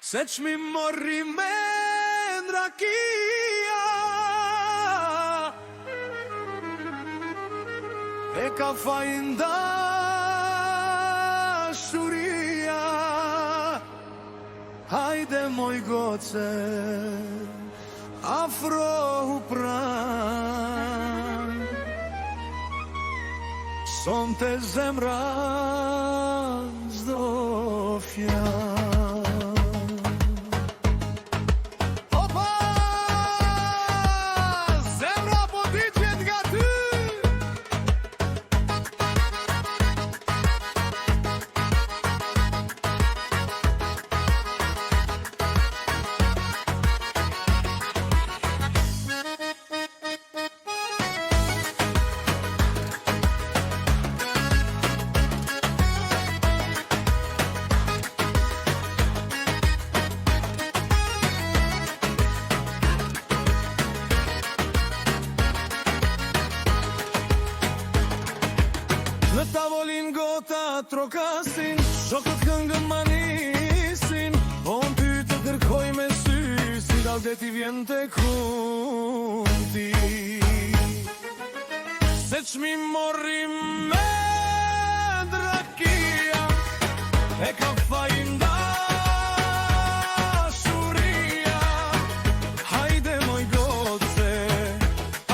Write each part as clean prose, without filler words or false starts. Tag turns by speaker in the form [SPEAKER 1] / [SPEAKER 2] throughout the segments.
[SPEAKER 1] Se ç'mi morri me ndrakia e ka fajin dashuria. Hajde moj goce, afrohu pran, sonte zemra s'do fjan. Opa, zemra po digjet nga ty. Në tavolin gota trokasin, shokët këngën manisin, po në ty të kërkoj me sy, si dal deti vjen të kunti. Se ç'mi morri me ndrakia, e ka fajin dashuria. Hajde moj goce,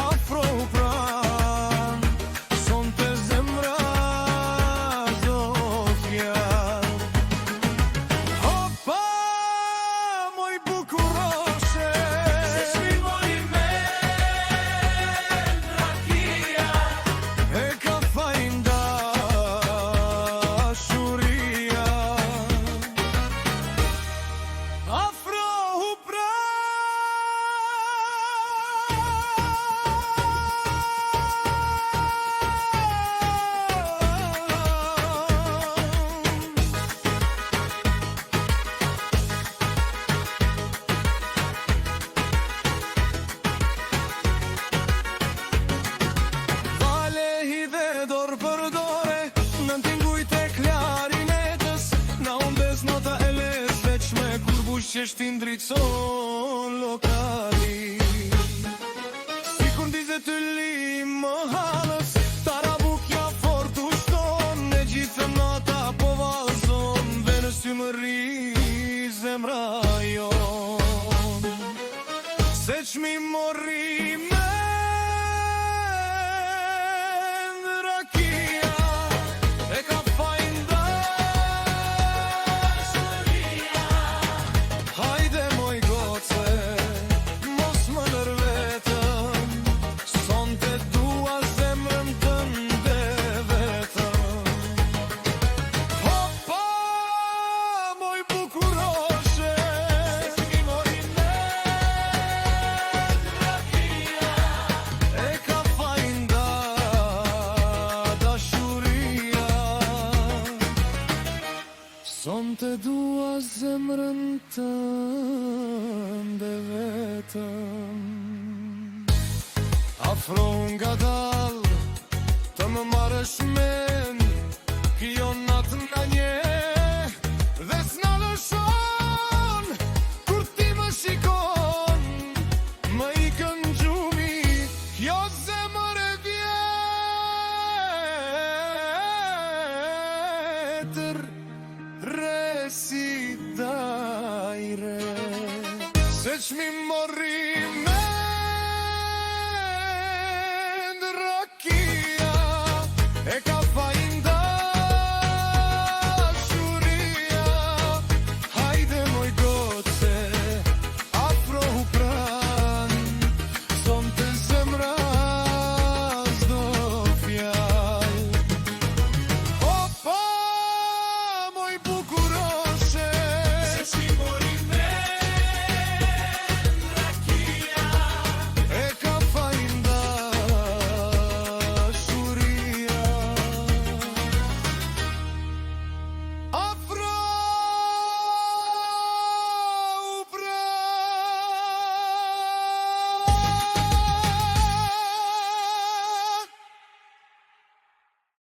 [SPEAKER 1] afro pran, sonte zemra do fjan. Opa, moj bukuroshe, se ç'mi morri me ndrakia, e ka fajin dashuria. Afrohu Vale hidhe dor për dore, në tingujt e klarinetës, na umbes nota e les, veç me kur bush që shtin drejtson lokali. Si kur ndizet të lim më halës, tarabukja fort u shton, e gjithë nota po vazon, dhe në sy më rri zemra jon. Se ç'mi morri me ndrakia, e ka fajin dashuria. Hajde moj goce, mos më lër vetëm, sonte dua zemrën tënde vetëm. Opa, moj bukuroshe, se ç'mi morri me ndrakia, e ka fajin dashuria. Sonte dua zemrën tënde vetëm. Afro nga dal, të më marrësh men, kjo natë nga nje, dhe s'na lëshon, kur ti më shikon, më ikën gjumi, kjo zemër e vjetër, resi dajre. Se ç'mi morri